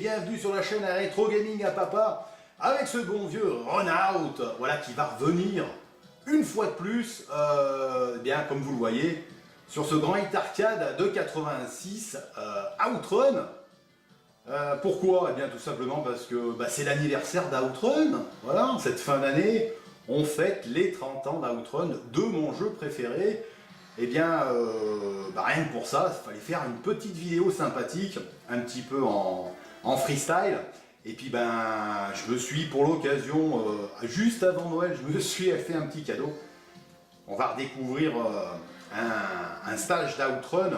bienvenue sur la chaîne Rétro Gaming à Papa avec ce bon vieux Runout, voilà, qui va revenir une fois de plus, bien comme vous le voyez, sur ce grand hit arcade de 86, Outrun. Pourquoi? Eh bien tout simplement parce que c'est l'anniversaire d'Outrun, voilà, cette fin d'année, on fête les 30 ans d'Outrun, de mon jeu préféré. Eh bien, rien que pour ça, il fallait faire une petite vidéo sympathique, un petit peu en freestyle. Et puis je me suis pour l'occasion, juste avant Noël, je me suis fait un petit cadeau. On va redécouvrir un stage d'Outrun,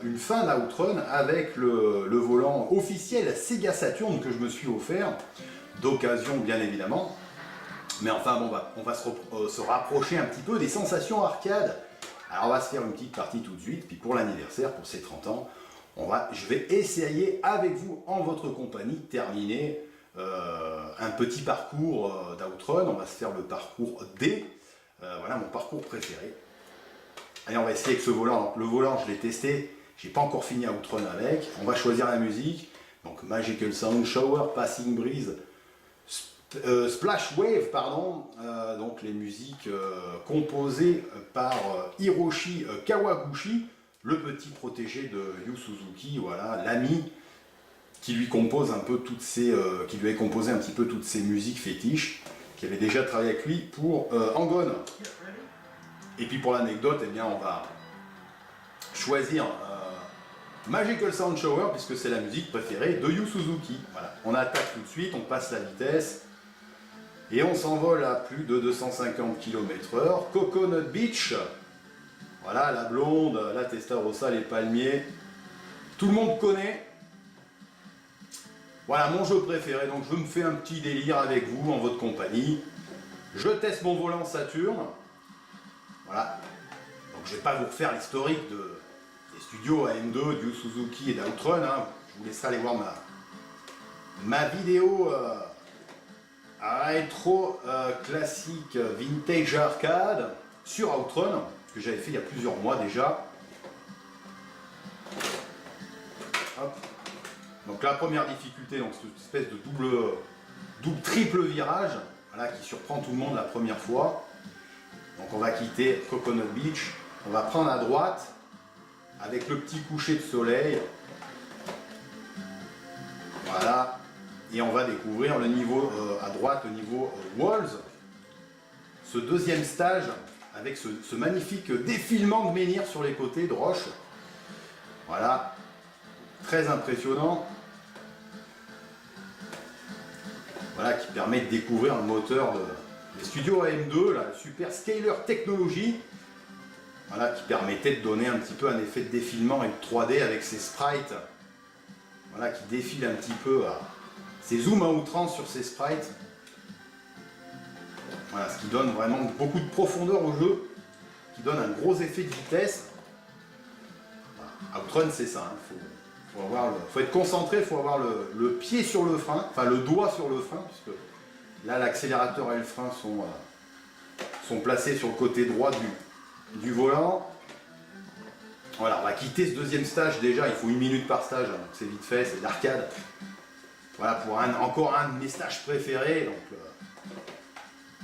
une fin d'Outrun avec le volant officiel Sega Saturn que je me suis offert, d'occasion bien évidemment. Mais enfin bon, on va se rapprocher un petit peu des sensations arcade. Alors on va se faire une petite partie tout de suite, puis pour l'anniversaire, pour ces 30 ans, je vais essayer avec vous, en votre compagnie, de terminer un petit parcours d'Outrun. On va se faire le parcours D, voilà mon parcours préféré. Allez, on va essayer avec ce volant. Le volant, je l'ai testé, j'ai pas encore fini Outrun avec. On va choisir la musique, donc Magical Sound, Shower, Passing Breeze, Splash Wave, pardon, donc les musiques composées par Hiroshi Kawaguchi, le petit protégé de Yu Suzuki, voilà, l'ami qui lui compose un peu qui lui a composé un petit peu toutes ces musiques fétiches, qui avait déjà travaillé avec lui pour Angon. Et puis pour l'anecdote, eh bien on va choisir Magical Sound Shower puisque c'est la musique préférée de Yu Suzuki. Voilà, on attaque tout de suite, on passe la vitesse. Et on s'envole à plus de 250 km/h. Coconut Beach. Voilà, la blonde, la Testarossa, les palmiers. Tout le monde connaît. Voilà, mon jeu préféré. Donc je me fais un petit délire avec vous, en votre compagnie. Je teste mon volant Saturn. Voilà. Donc je ne vais pas vous refaire l'historique des studios AM2, de Yu Suzuki et d'Outrun. Hein. Je vous laisserai aller voir ma vidéo... rétro classique vintage arcade sur Outrun que j'avais fait il y a plusieurs mois déjà. Hop. Donc la première difficulté, donc cette espèce de triple virage, voilà, qui surprend tout le monde la première fois. Donc on va quitter Coconut Beach, on va prendre à droite avec le petit coucher de soleil. Voilà. Et on va découvrir le niveau à droite, le niveau Walls, ce deuxième stage avec ce magnifique défilement de menhir sur les côtés de roche. Voilà, très impressionnant. Voilà, qui permet de découvrir le moteur des studios AM2, là, le Super Scaler Technology. Voilà, qui permettait de donner un petit peu un effet de défilement et de 3D avec ces sprites. Voilà, qui défilent un petit peu ces zooms à outrance sur ces sprites. Voilà, ce qui donne vraiment beaucoup de profondeur au jeu, qui donne un gros effet de vitesse. Voilà. Outrun, c'est ça, hein. Faut être concentré, il faut avoir le pied sur le frein, enfin le doigt sur le frein, puisque là l'accélérateur et le frein sont placés sur le côté droit du volant. Voilà, on va quitter ce deuxième stage déjà, il faut 1 minute par stage, hein, donc c'est vite fait, c'est de l'arcade. Voilà, pour encore un de mes stages préférés, donc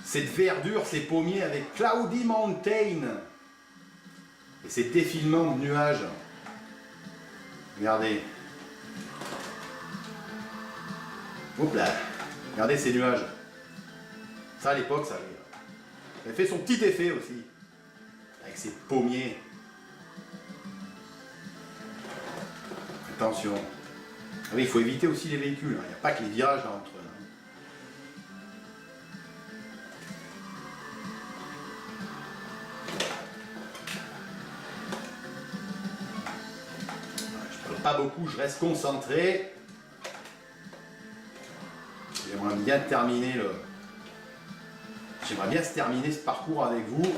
cette verdure, ces pommiers avec Cloudy Mountain et ces défilements de nuages. Regardez. Hop là. Regardez ces nuages. Ça à l'époque, ça avait fait son petit effet aussi. Avec ces pommiers. Attention. Ah oui, il faut éviter aussi les véhicules, hein. Il n'y a pas que les virages dans Outrun. Je ne parle pas beaucoup, je reste concentré. J'aimerais bien terminer J'aimerais bien se terminer ce parcours avec vous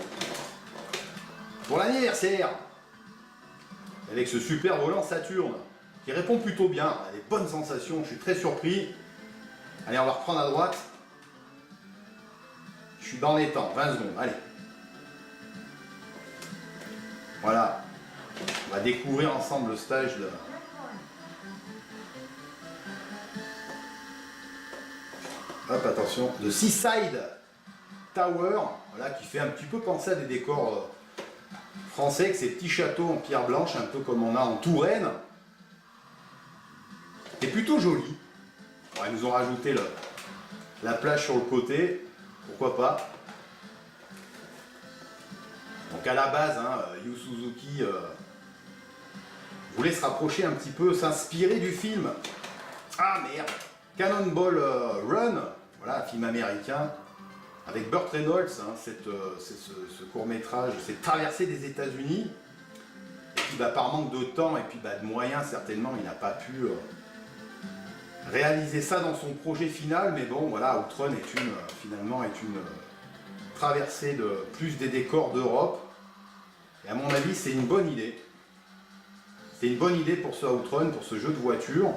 pour l'anniversaire. Avec ce super volant Saturn. Qui répond plutôt bien, a des bonnes sensations, je suis très surpris. Allez, on va reprendre à droite. Je suis dans les temps, 20 secondes, allez. Voilà. On va découvrir ensemble le stage hop, attention, de Seaside Tower, voilà, qui fait un petit peu penser à des décors français, avec ces petits châteaux en pierre blanche, un peu comme on a en Touraine. C'est plutôt joli. Bon, ils nous ont rajouté la plage sur le côté, pourquoi pas. Donc à la base, hein, Yu Suzuki voulait se rapprocher un petit peu, s'inspirer du film. Ah merde, Cannonball Run, voilà, un film américain avec Burt Reynolds, hein, ce court-métrage, cette traversée des États-Unis. Et puis par manque de temps et puis de moyens, certainement, il n'a pas pu réaliser ça dans son projet final. Mais bon, voilà, Outrun finalement est une traversée de plus des décors d'Europe. Et à mon avis, c'est une bonne idée. C'est une bonne idée pour ce Outrun, pour ce jeu de voiture,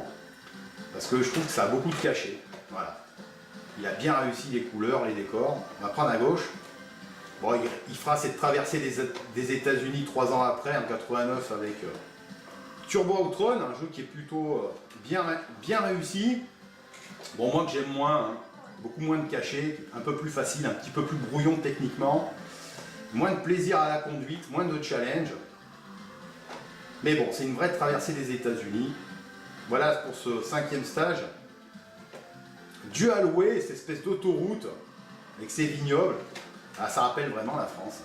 parce que je trouve que ça a beaucoup de cachet. Voilà. Il a bien réussi les couleurs, les décors. On va prendre à gauche. Bon, il fera cette traversée des États-Unis 3 ans après, en 89, avec Turbo Outrun, un jeu qui est plutôt bien réussi. Bon, moi que j'aime moins, hein, beaucoup moins de cachet, un peu plus facile, un petit peu plus brouillon techniquement. Moins de plaisir à la conduite, moins de challenge. Mais bon, c'est une vraie traversée des États-Unis. Voilà pour ce 5e stage. Dual Way, cette espèce d'autoroute avec ses vignobles. Ah, ça rappelle vraiment la France.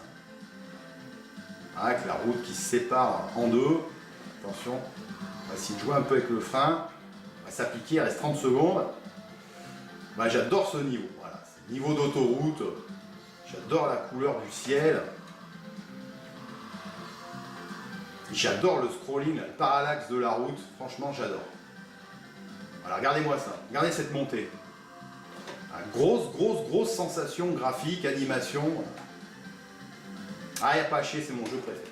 Ah, avec la route qui se sépare en deux. Attention, on va essayer de jouer un peu avec le frein. On va s'appliquer, il reste 30 secondes. Bah, j'adore ce niveau. Voilà, niveau d'autoroute. J'adore la couleur du ciel. J'adore le scrolling, le parallaxe de la route. Franchement, j'adore. Voilà, regardez-moi ça. Regardez cette montée. Grosse sensation graphique, animation. Ah, il n'y a pas à chier, c'est mon jeu préféré.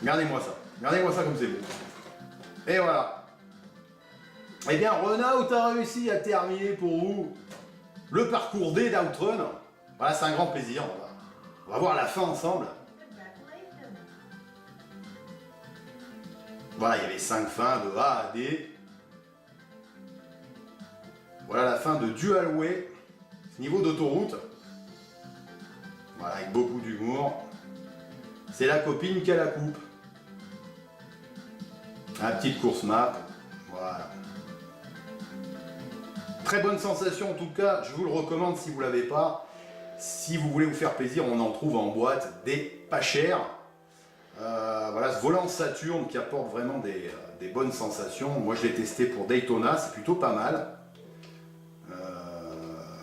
Regardez-moi ça. Regardez-moi ça comme c'est beau. Et voilà. Eh bien, Renault a réussi à terminer pour vous le parcours D d'Outrun. Voilà, c'est un grand plaisir. On va voir la fin ensemble. Voilà, il y avait 5 fins de A à D. Voilà la fin de Dual Way, niveau d'autoroute. Voilà, avec beaucoup d'humour. C'est la copine qui a la coupe. La petite course map. Voilà. Très bonne sensation en tout cas, je vous le recommande si vous ne l'avez pas. Si vous voulez vous faire plaisir, on en trouve en boîte des pas chers. Voilà, ce volant Saturn qui apporte vraiment des bonnes sensations. Moi je l'ai testé pour Daytona, c'est plutôt pas mal.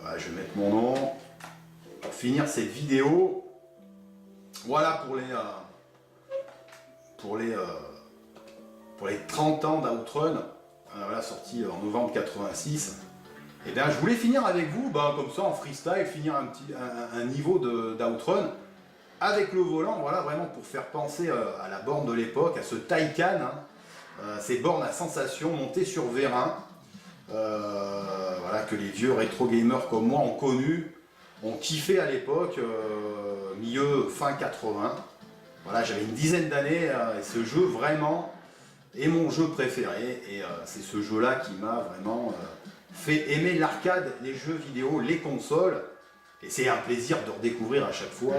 Voilà, je vais mettre mon nom pour finir cette vidéo. Voilà pour les 30 ans d'Outrun, voilà, sorti en novembre 86. Et bien je voulais finir avec vous, comme ça en freestyle, finir un niveau d'Outrun avec le volant, voilà, vraiment pour faire penser à la borne de l'époque, à ce Taycan, hein, ces bornes à sensation montées sur vérin, voilà, que les vieux rétro gamers comme moi ont connu, ont kiffé à l'époque, fin 80. Voilà, j'avais une dizaine d'années et ce jeu vraiment est mon jeu préféré, et c'est ce jeu là qui m'a vraiment fait aimer l'arcade, les jeux vidéo, les consoles, et c'est un plaisir de redécouvrir à chaque fois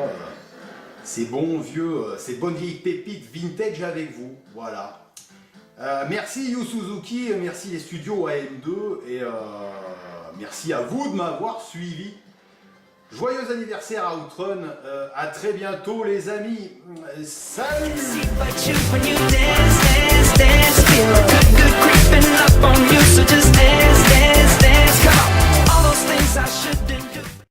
ces bonnes vieilles pépites vintage avec vous. Voilà. Merci Yu Suzuki, merci les studios AM2, et merci à vous de m'avoir suivi. Joyeux anniversaire à Outrun, à très bientôt les amis, salut. Dance, feel good, creeping up on you, so just dance.